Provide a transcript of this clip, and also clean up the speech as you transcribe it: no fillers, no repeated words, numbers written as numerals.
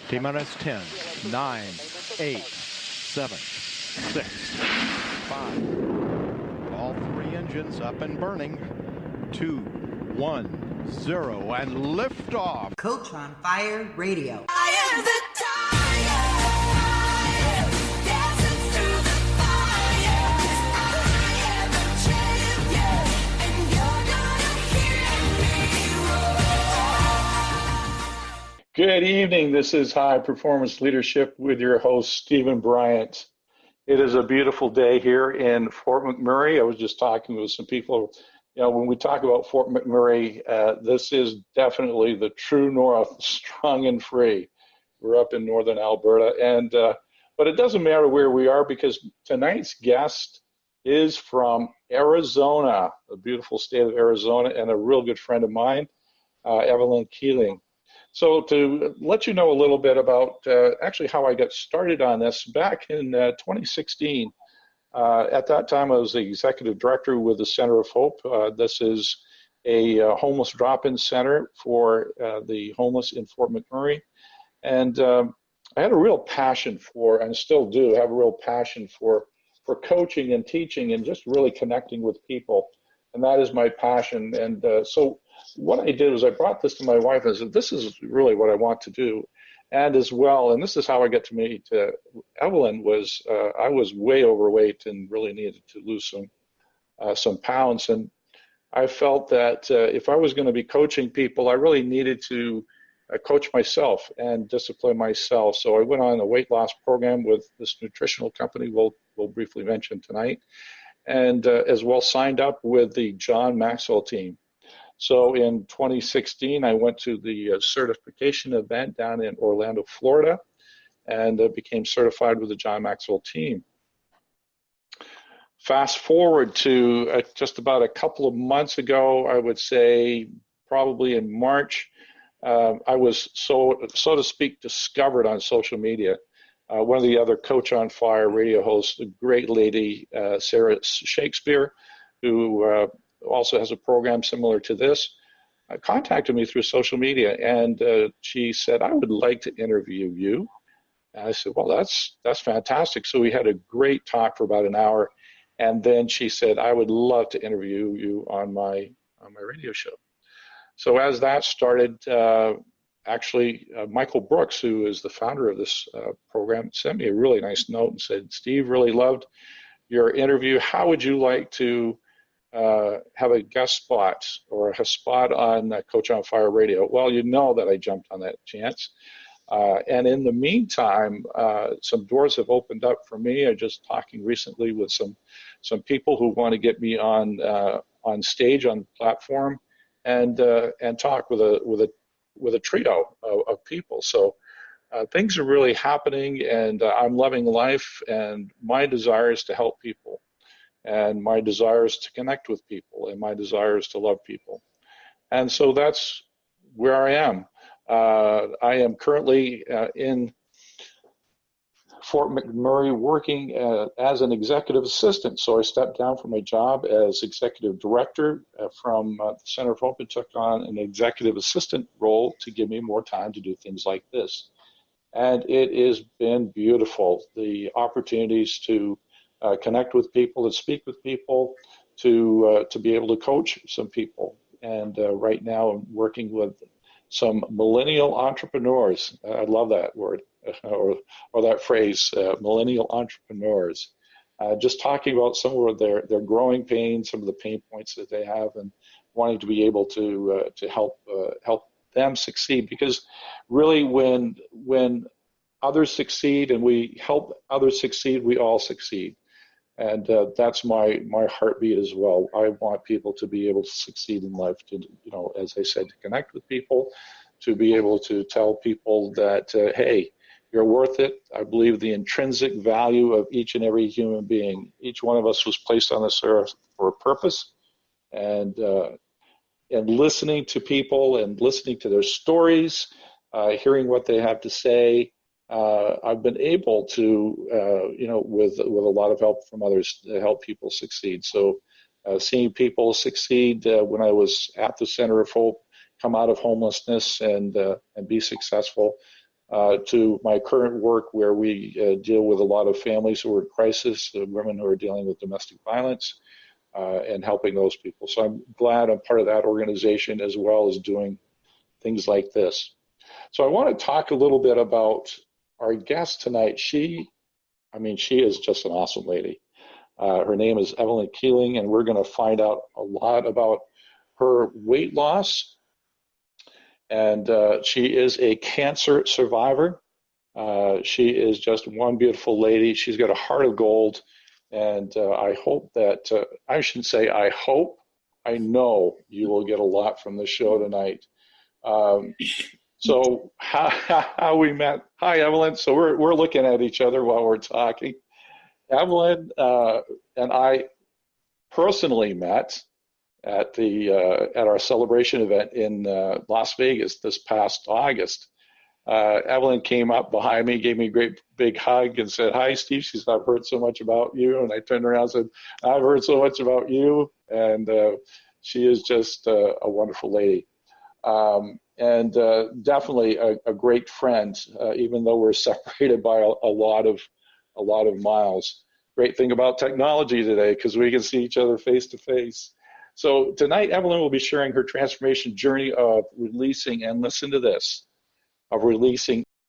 T-minus 10, 9, 8, 7, 6, 5. All three engines up and burning. 2, 1, 0, and liftoff. Coach on Fire Radio. I am the tiger, dancing through the fire. I am the champion, and you're gonna hear me roar. Good evening. This is High Performance Leadership with your host, Stephen Bryant. It is a beautiful day here in Fort McMurray. I was just talking with some people. You know, when we talk about Fort McMurray, this is definitely the true north, strong and free. We're up in northern Alberta, but it doesn't matter where we are because tonight's guest is from Arizona, the beautiful state of Arizona, and a real good friend of mine, Evelyn Keiling. So to let you know a little bit about actually how I got started on this, back in 2016, at that time I was the executive director with the Center of Hope. This is a homeless drop-in center for the homeless in Fort McMurray. And I had a real passion for, and still do have a real passion for coaching and teaching and just really connecting with people. And that is my passion. And so what I did was I brought this to my wife and said, this is really what I want to do. And as well, and this is how I got to meet Evelyn, was I was way overweight and really needed to lose some pounds. And I felt that if I was going to be coaching people, I really needed to coach myself and discipline myself. So I went on a weight loss program with this Nutritional company we'll briefly mention tonight, and as well signed up with the John Maxwell team. So in 2016, I went to the certification event down in Orlando, Florida, and became certified with the John Maxwell team. Fast forward to just about a couple of months ago, I would say probably in March, I was, so to speak, discovered on social media. One of the other Coach on Fire radio hosts, a great lady, Sarah Shakespeare, who also has a program similar to this, contacted me through social media, and she said, I would like to interview you. And I said, well, that's fantastic. So we had a great talk for about an hour, and then she said, I would love to interview you on my radio show. So as that started, actually, Michael Brooks, who is the founder of this program, sent me a really nice note and said, Steve, really loved your interview. How would you like to have a guest spot or a spot on Coach on Fire Radio? Well, you know that I jumped on that chance. And in the meantime, some doors have opened up for me. I'm just talking recently with some people who want to get me on stage, on the platform, and talk with a trio of people. So things are really happening, and I'm loving life, and my desire is to help people. And my desire is to connect with people, and my desire is to love people. And so that's where I am. I am currently in Fort McMurray working as an executive assistant. So I stepped down from my job as executive director from the Center of Hope and took on an executive assistant role to give me more time to do things like this. And it has been beautiful, the opportunities to connect with people, to speak with people, to be able to coach some people. And right now I'm working with some millennial entrepreneurs. I love that word or that phrase, millennial entrepreneurs. Just talking about some of their growing pains, some of the pain points that they have, and wanting to be able to help them succeed. Because really, when others succeed and we help others succeed, we all succeed. And that's my heartbeat as well. I want people to be able to succeed in life, to, as I said, to connect with people, to be able to tell people that, hey, you're worth it. I believe the intrinsic value of each and every human being. Each one of us was placed on this earth for a purpose, and listening to people and listening to their stories, hearing what they have to say, I've been able to, with a lot of help from others, to help people succeed. So seeing people succeed when I was at the Center of Hope, come out of homelessness and be successful, to my current work where we deal with a lot of families who are in crisis, women who are dealing with domestic violence, and helping those people. So I'm glad I'm part of that organization as well as doing things like this. So I want to talk a little bit about our guest tonight. She is just an awesome lady. Her name is Evelyn Keiling, and we're going to find out a lot about her weight loss. And she is a cancer survivor. She is just one beautiful lady. She's got a heart of gold. And I hope that, I shouldn't say I hope, I know you will get a lot from the show tonight. So how we met. Hi, Evelyn. So we're looking at each other while we're talking. Evelyn and I personally met at our celebration event in Las Vegas this past August. Evelyn came up behind me, gave me a great big hug, and said, "Hi, Steve." She said, "I've heard so much about you." And I turned around and said, "I've heard so much about you." And she is just a wonderful lady. And definitely a great friend, even though we're separated by a lot of miles. Great thing about technology today, because we can see each other face to face. So tonight, Evelyn will be sharing her transformation journey of releasing, and listen to this, of releasing